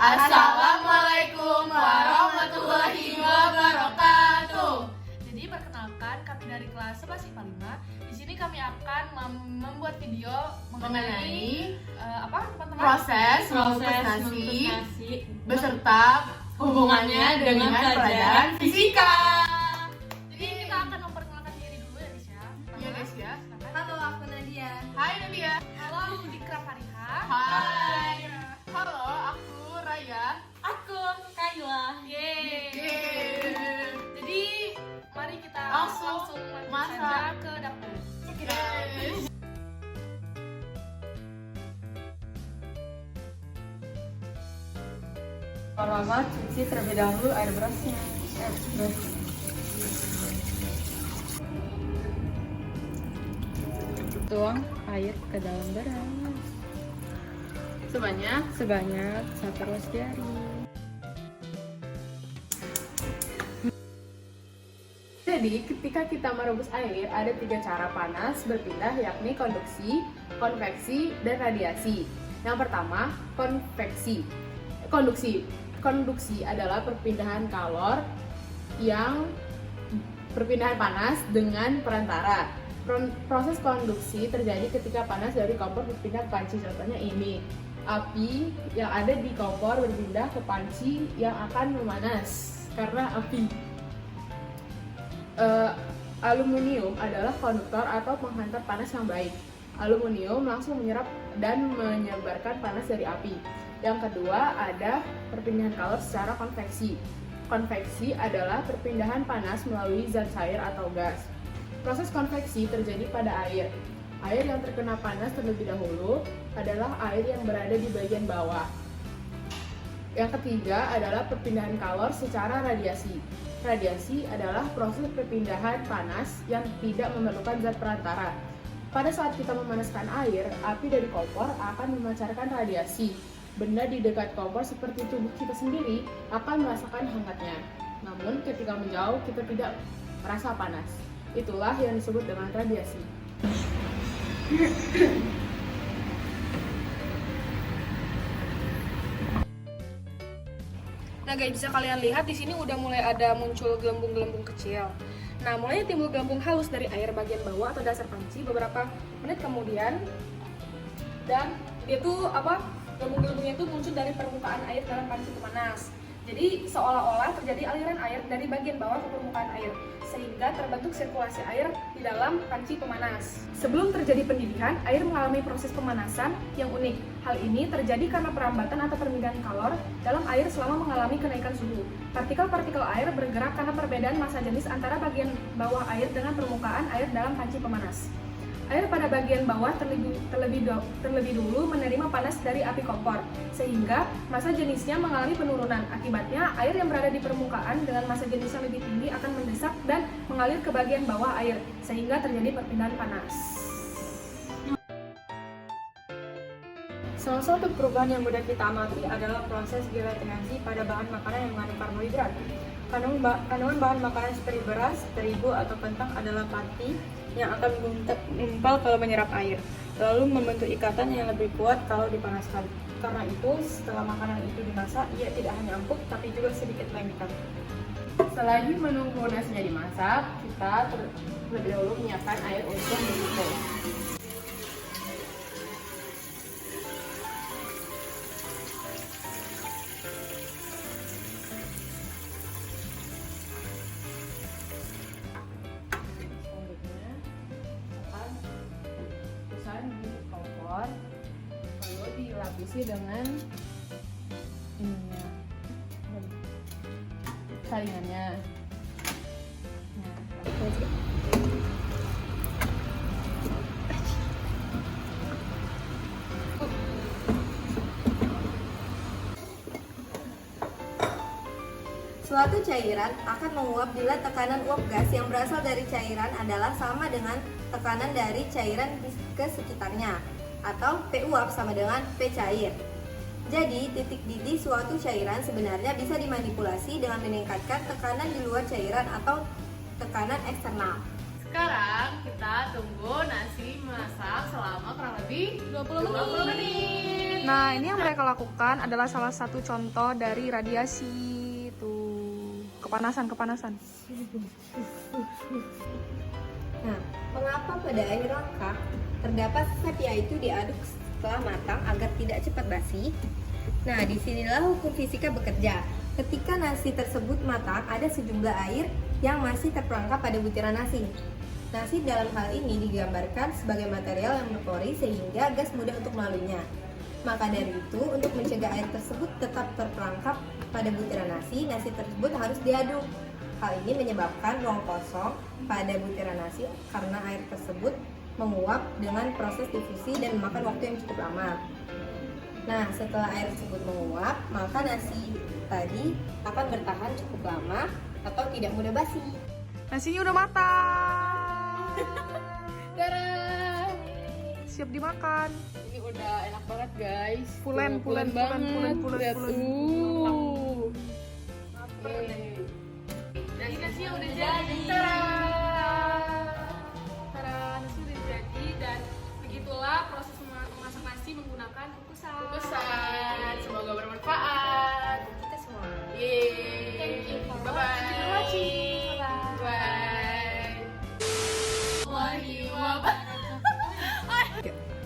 Assalamualaikum warahmatullahi wabarakatuh. Jadi perkenalkan, kami dari kelas 11 IPA 5. Di sini kami akan membuat video mengenai teman-teman? Proses mempersnasi beserta hubungannya dengan pelajaran fisika. Jadi kita akan memperkenalkan diri dulu ya, Nis ya. Iya, guys ya. Halo, aku Nadia. Hai Nadia. Halo, aku Dikra Fariha. Hai. Halo, aku Raya. Aku Kayla. Yeay. Jadi mari kita Langsung lanjut masak. saja ke dapur. Yes. Pertama, cuci terlebih dahulu air berasnya. Tuang air ke dalam beras sebanyak 1 ruas jari. Jadi, ketika kita merebus air, ada 3 cara panas berpindah, yakni konduksi, konveksi, dan radiasi. Yang pertama, konduksi. Konduksi adalah perpindahan panas dengan perantara. Proses konduksi terjadi ketika panas dari kompor berpindah ke panci. Contohnya ini, api yang ada di kompor berpindah ke panci yang akan memanas karena api. Aluminium adalah konduktor atau penghantar panas yang baik. Aluminium langsung menyerap dan menyebarkan panas dari api. Yang kedua ada perpindahan kalor secara konveksi. Konveksi adalah perpindahan panas melalui zat cair atau gas. Proses konveksi terjadi pada air. Air yang terkena panas terlebih dahulu adalah air yang berada di bagian bawah. Yang ketiga adalah perpindahan kalor secara radiasi. Radiasi adalah proses perpindahan panas yang tidak memerlukan zat perantara. Pada saat kita memanaskan air, api dari kompor akan memancarkan radiasi. Benda di dekat kompor seperti tubuh kita sendiri akan merasakan hangatnya. Namun ketika menjauh kita tidak merasa panas. Itulah yang disebut dengan radiasi. Nah guys, bisa kalian lihat di sini udah mulai ada muncul gelembung-gelembung kecil. Nah, mulai timbul gelembung halus dari air bagian bawah atau dasar panci beberapa menit kemudian, dan itu gelembung-gelembungnya itu muncul dari permukaan air dalam panci pemanas. Jadi seolah-olah terjadi aliran air dari bagian bawah ke permukaan air, sehingga terbentuk sirkulasi air di dalam panci pemanas. Sebelum terjadi pendidih, air mengalami proses pemanasan yang unik. Hal ini terjadi karena perambatan atau perpindahan kalor dalam air selama mengalami kenaikan suhu. Partikel-partikel air bergerak karena perbedaan massa jenis antara bagian bawah air dengan permukaan air dalam panci pemanas. Air pada bagian bawah terlebih dulu menerima panas dari api kompor, sehingga massa jenisnya mengalami penurunan. Akibatnya, air yang berada di permukaan dengan massa jenis yang lebih tinggi akan mendesak dan mengalir ke bagian bawah air, sehingga terjadi perpindahan panas. Salah satu perubahan yang mudah kita amati adalah proses gelatinasi pada bahan makanan yang mengandung karbohidrat. Kandungan bahan makanan seperti beras, terigu, atau kentang adalah pati yang akan mengumpal kalau menyerap air, lalu membentuk ikatan yang lebih kuat kalau dipanaskan. Karena itu, setelah makanan itu dimasak, ia tidak hanya empuk, tapi juga sedikit lengket. Selagi menunggu nasinya dimasak, kita terlebih dahulu menyiapkan air untuk mendidih. Di kompor, lalu dilapisi dengan saringannya. Suatu cairan akan menguap bila tekanan uap gas yang berasal dari cairan adalah sama dengan tekanan dari cairan ke sekitarnya, atau P uap sama dengan P cair. Jadi, titik didih suatu cairan sebenarnya bisa dimanipulasi dengan meningkatkan tekanan di luar cairan atau tekanan eksternal. Sekarang kita tunggu nasi masak selama kurang lebih 20 menit. Nah, ini yang mereka lakukan adalah salah satu contoh dari radiasi. Tuh, kepanasan. Nah, mengapa pada air langka terdapat sepia itu diaduk setelah matang agar tidak cepat basi? Nah, disinilah hukum fisika bekerja. Ketika nasi tersebut matang, ada sejumlah air yang masih terperangkap pada butiran nasi. Nasi dalam hal ini digambarkan sebagai material yang berpori sehingga gas mudah untuk melaluinya. Maka dari itu, untuk mencegah air tersebut tetap terperangkap pada butiran nasi tersebut harus diaduk. Hal ini menyebabkan ruang kosong pada butiran nasi karena air tersebut menguap dengan proses difusi dan memakan waktu yang cukup lama. Nah, setelah air tersebut menguap, maka nasi tadi akan bertahan cukup lama atau tidak mudah basi. Nasinya udah matang. Dadah. Siap dimakan. Ini udah enak banget guys. Pulen banget. banget. Jadi nasinya udah jadi. Tara, nasi udah jadi dan begitulah proses memasak nasi menggunakan kukusan. Kukusan. Semoga bermanfaat. Kita semua. Yeay. Thank you for Bye-bye. watching. Bye.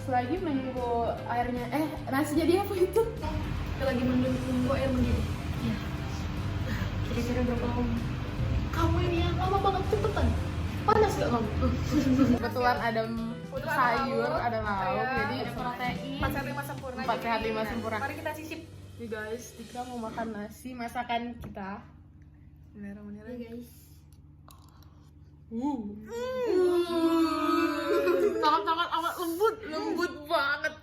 Selagi menunggu airnya, nasi jadi apa itu? Kita lagi menunggu air mendidih. Kira-kira berapa lama? Kamu ini yang lama banget cepetan. Panas gak kamu? Kebetulan ada sayur, ada lauk, jadi ada protein. 4 sehat 5 sempurna. 4 sehat 5 sempurna. Mari kita cicip. Nih guys, Dika mau makan nasi masakan kita. Ini guys. Sangat-sangat amat lembut banget.